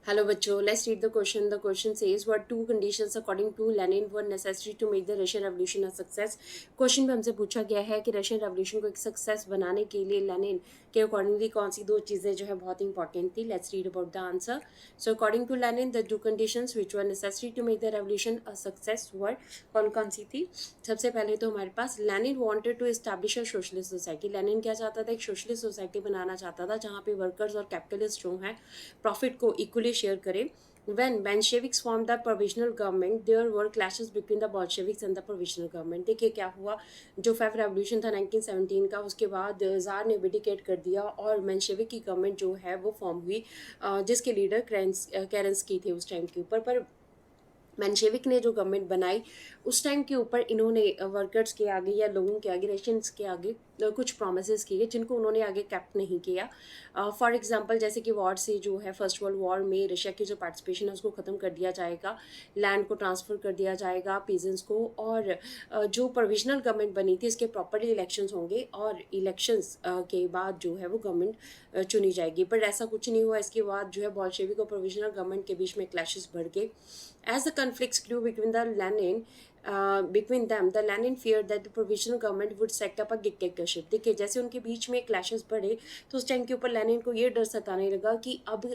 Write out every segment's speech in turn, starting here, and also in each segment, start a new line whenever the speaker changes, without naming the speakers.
Hello बच्चों, let's read the question. The question says what two conditions according to Lenin were necessary to make the Russian Revolution a success. Question में हमसे पूछा गया है कि Russian revolution को एक सक्सेस बनाने के लिए लेनिन के अकॉर्डिंगली कौन सी दो चीज़ें जो है बहुत इंपॉर्टेंट थी. Let's read about the answer. So according to Lenin the two conditions which were necessary to make the revolution a success were कौन कौन सी थी. सबसे पहले तो हमारे पास Lenin wanted to establish a socialist society. Lenin क्या चाहता था, एक सोशलिस्ट सोसाइटी बनाना चाहता था जहाँ पे वर्कर्स और कैपिटलिस्ट जो हैं प्रॉफिट को इक्वली शेयर करें. When Bolsheviks formed the provisional government, there were clashes between the Bolsheviks and the provisional government. देखिए क्या हुआ, जो फेब रेवोल्यूशन था 1917 का, उसके बाद ज़ार ने विडिकेट कर दिया और मेंशेविक की गवर्नमेंट जो है वो फॉर्म हुई, जिसके लीडर केरेंस्की थे उस टाइम के ऊपर. पर मेंशेविक ने जो गवर्नमेंट बनाई उस टाइम के ऊपर इन्होंने वर्कर्स के आगे या लोगों के आगे, रशियंस के आगे कुछ प्रोमिस किए जिनको उन्होंने आगे कैप्ट नहीं किया. फॉर एग्जांपल जैसे कि वॉर से जो है फर्स्ट वर्ल्ड वॉर में रशिया की जो पार्टिसिपेशन है उसको ख़त्म कर दिया जाएगा, लैंड को ट्रांसफ़र कर दिया जाएगा पीजेंट्स को, और जो प्रोविजनल गवर्नमेंट बनी थी इसके प्रॉपरली इलेक्शंस होंगे और इलेक्शंस के बाद जो है वो गवर्नमेंट चुनी जाएगी. पर ऐसा कुछ नहीं हुआ. इसके बाद जो है बॉल्शेविक और प्रोविजनल गवर्नमेंट के बीच में क्लैशेस बढ़ गए. As the conflicts grew between them, the Lenin feared that the provisional government would set up a dictatorship. देखिए जैसे उनके बीच में क्लैशेस बढ़े तो उस टाइम के ऊपर लेनिन को ये डर सताने लगा कि अब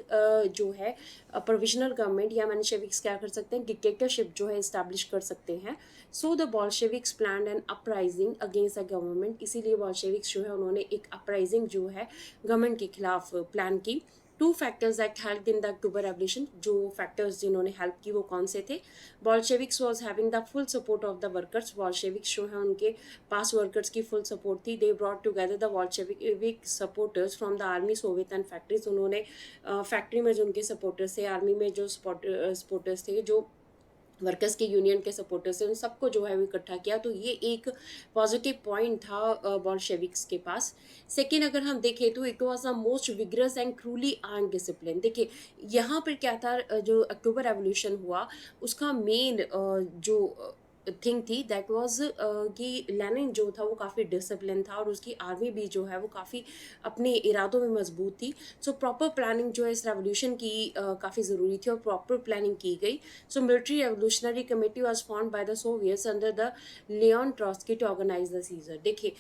जो है प्रोविजनल गवर्नमेंट या मेंशेविक्स क्या कर सकते हैं, डिक्टेटरशिप जो है इस्टेब्लिश कर सकते हैं. So the Bolsheviks plan an uprising against the government. इसीलिए बॉल्शेविक्स जो है उन्होंने एक अपराइजिंग जो है गवर्नमेंट के खिलाफ प्लान की. Two factors that help in the October revolution. जो फैक्टर्स जिन्होंने हेल्प की वो कौन से थे. Bolsheviks was having the full support of the workers. Bolsheviks जो है उनके पास वर्कर्स की फुल सपोर्ट थी. They brought together the Bolshevik supporters from the army, soviet and factories. उन्होंने फैक्ट्री में जो उनके सपोर्टर्स थे, आर्मी में जो सपोर्टर्स थे, जो वर्कर्स के यूनियन के सपोर्टर्स हैं, उन सबको जो है वो इकट्ठा किया. तो ये एक पॉजिटिव पॉइंट था बॉल्शेविक्स के पास. सेकेंड अगर हम देखें तो it was the most vigorous and cruelly armed discipline. देखिए यहाँ पर क्या था, जो अक्टूबर रेवोल्यूशन हुआ उसका मेन जो थिंग थी दैट वाज कि लेनिन जो था वो काफ़ी डिसिप्लिन था और उसकी आर्मी भी जो है वो काफ़ी अपने इरादों में मजबूत थी. सो प्रॉपर प्लानिंग जो है इस रेवोल्यूशन की काफ़ी ज़रूरी थी और प्रॉपर प्लानिंग की गई. So military revolutionary committee was formed by the soviets under the Leon Trotsky to organise the seizure. देखिए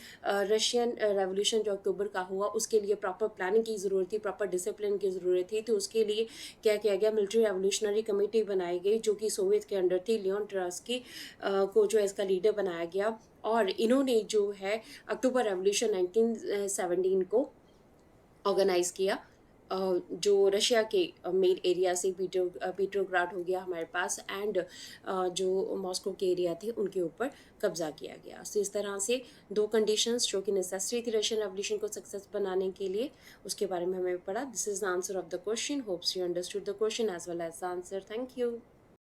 रशियन रेवोल्यूशन जो अक्टूबर का हुआ उसके लिए प्रॉपर प्लानिंग की ज़रूरत थी, प्रॉपर डिसिप्लिन की ज़रूरत थी. तो उसके लिए क्या किया गया, मिलिट्री रेवोल्यूशनरी कमेटी बनाई गई जो कि सोवियत के अंडर थी. लियोन ट्रॉट्स्की को जो है इसका लीडर बनाया गया और इन्होंने जो है अक्टूबर रेवोल्यूशन 1917 को ऑर्गेनाइज किया. जो रशिया के मेन एरिया से पीट्रोग्राड हो गया हमारे पास, एंड जो मॉस्को के एरिया थे उनके ऊपर कब्जा किया गया. तो इस तरह से दो कंडीशंस जो कि नेसेसरी थी रशियन रेवोल्यूशन को सक्सेस बनाने के लिए, उसके बारे में हमें पढ़ा. This is the answer of the question. Hopes you understood the question as well as the answer. Thank you.